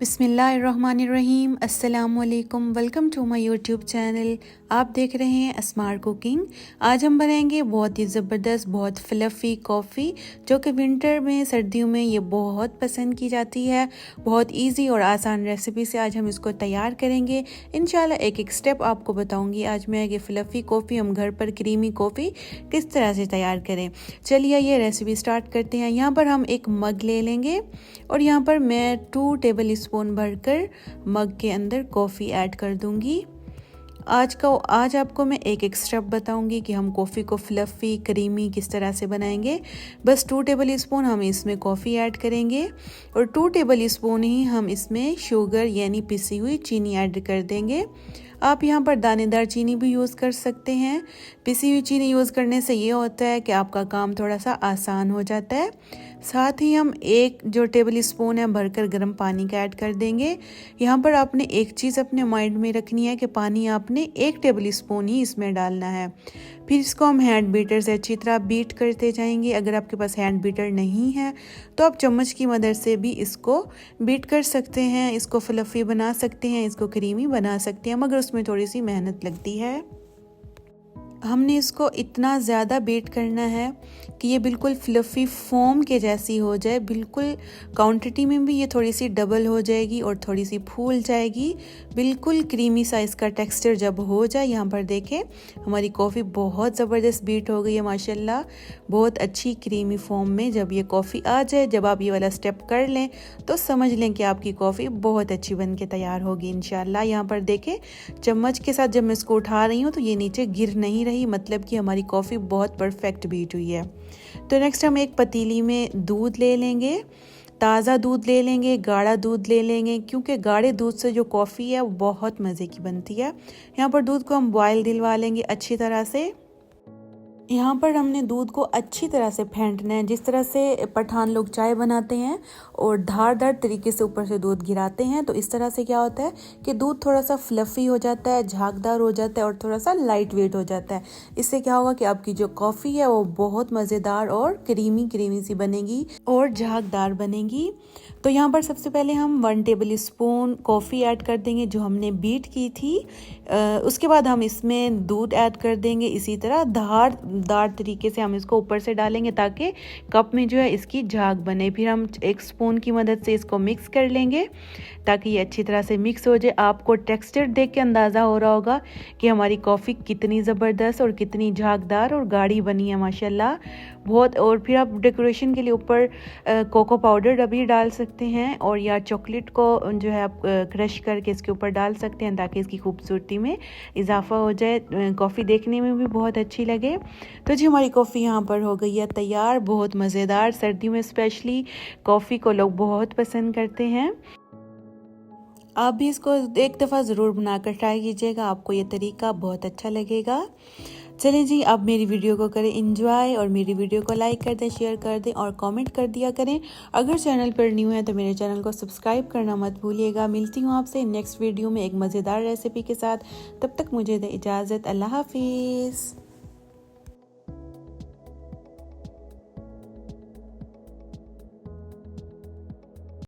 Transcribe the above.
बिस्मिल्लाहिर्रहमानिर्रहीम। अस्सलामुअलैकुम। Welcome to my YouTube channel. आप देख रहे हैं स्मार्ट कुकिंग। आज हम बनाएंगे बहुत ही ज़बरदस्त, बहुत फ्लफ़ी कॉफ़ी, जो कि विंटर में, सर्दियों में ये बहुत पसंद की जाती है। बहुत इजी और आसान रेसिपी से आज हम इसको तैयार करेंगे इंशाल्लाह। एक एक स्टेप आपको बताऊंगी आज मैं कि फ्लफ़ी कॉफ़ी हम घर पर क्रीमी कॉफ़ी किस तरह से तैयार करें। चलिए ये रेसिपी स्टार्ट करते हैं। यहाँ पर हम एक मग ले लेंगे और यहाँ पर मैं 2 टेबल स्पून भरकर मग के अंदर कॉफ़ी ऐड कर दूंगी। आज आपको मैं एक एक स्टेप बताऊंगी कि हम कॉफ़ी को फ्लफ़ी क्रीमी किस तरह से बनाएंगे। बस 2 टेबल स्पून हम इसमें कॉफ़ी ऐड करेंगे और 2 टेबल स्पून ही हम इसमें शुगर यानी पिसी हुई चीनी ऐड कर देंगे। आप यहाँ पर दानेदार चीनी भी यूज़ कर सकते हैं। पिसी हुई चीनी यूज़ करने से ये होता है कि आपका काम थोड़ा सा आसान हो जाता है। साथ ही हम एक जो टेबल स्पून है भरकर गर्म पानी का ऐड कर देंगे। यहाँ पर आपने एक चीज़ अपने माइंड में रखनी है कि पानी आपने 1 टेबल स्पून ही इसमें डालना है। फिर इसको हम हैंड बीटर से अच्छी तरह बीट करते जाएंगे। अगर आपके पास हैंड बीटर नहीं है तो आप चम्मच की मदद से भी इसको बीट कर सकते हैं। इसको फ्लफ़ी बना सकते हैं, इसको क्रीमी बना सकते हैं, मगर उसमें थोड़ी सी मेहनत लगती है। हमने इसको इतना ज़्यादा बीट करना है कि ये बिल्कुल फ्लफ़ी फोम के जैसी हो जाए। बिल्कुल क्वांटिटी में भी ये थोड़ी सी डबल हो जाएगी और थोड़ी सी फूल जाएगी। बिल्कुल क्रीमी सा इसका टेक्सचर जब हो जाए, यहाँ पर देखें हमारी कॉफ़ी बहुत ज़बरदस्त बीट हो गई है माशाल्लाह। बहुत अच्छी क्रीमी फोम में जब ये कॉफ़ी आ जाए, जब आप ये वाला स्टेप कर लें तो समझ लें कि आपकी कॉफ़ी बहुत अच्छी बन के तैयार होगी इंशाल्लाह। यहाँ पर देखें चम्मच के साथ जब मैं इसको उठा रही हूँ तो ये नीचे गिर नहीं रही, मतलब कि हमारी कॉफ़ी बहुत परफेक्ट बीट हुई है। तो नेक्स्ट हम एक पतीली में दूध ले लेंगे। ताज़ा दूध ले लेंगे, गाढ़ा दूध ले लेंगे, क्योंकि गाढ़े दूध से जो कॉफ़ी है वो बहुत मज़े की बनती है। यहाँ पर दूध को हम बॉयल दिलवा लेंगे अच्छी तरह से। यहाँ पर हमने दूध को अच्छी तरह से फेंटना है, जिस तरह से पठान लोग चाय बनाते हैं और धारदार तरीके से ऊपर से दूध गिराते हैं। तो इस तरह से क्या होता है कि दूध थोड़ा सा फ्लफ़ी हो जाता है, झागदार हो जाता है और थोड़ा सा लाइट वेट हो जाता है। इससे क्या होगा कि आपकी जो कॉफ़ी है वो बहुत मज़ेदार और क्रीमी सी बनेगी और झागदार बनेगी। तो यहाँ पर सबसे पहले हम 1 टेबल स्पून कॉफ़ी ऐड कर देंगे जो हमने बीट की थी। उसके बाद हम इसमें दूध ऐड कर देंगे। इसी तरह धारदार तरीके से हम इसको ऊपर से डालेंगे ताकि कप में जो है इसकी झाग बने। फिर हम एक स्पून की मदद से इसको मिक्स कर लेंगे ताकि ये अच्छी तरह से मिक्स हो जाए। आपको टेक्सचर देख के अंदाज़ा हो रहा होगा कि हमारी कॉफ़ी कितनी ज़बरदस्त और कितनी झागदार और गाढ़ी बनी है माशाल्लाह बहुत। और फिर आप डेकोरेशन के लिए ऊपर कोको पाउडर भी डाल सकते हैं और या चॉकलेट को जो है आप क्रश करके इसके ऊपर डाल सकते हैं ताकि इसकी खूबसूरती में इजाफा हो जाए, कॉफ़ी देखने में भी बहुत अच्छी लगे। तो जी हमारी कॉफ़ी यहाँ पर हो गई है तैयार, बहुत मज़ेदार। सर्दियों में स्पेशली कॉफ़ी को लोग बहुत पसंद करते हैं। आप भी इसको एक दफ़ा ज़रूर बनाकर ट्राई कीजिएगा, आपको ये तरीका बहुत अच्छा लगेगा। चलें जी, आप मेरी वीडियो को करें एंजॉय और मेरी वीडियो को लाइक कर दें, शेयर कर दें और कमेंट कर दिया करें। अगर चैनल पर न्यू है तो मेरे चैनल को सब्सक्राइब करना मत भूलिएगा। मिलती हूँ आपसे नेक्स्ट वीडियो में एक मज़ेदार रेसिपी के साथ। तब तक मुझे दे इजाज़त। अल्लाह हाफिज़।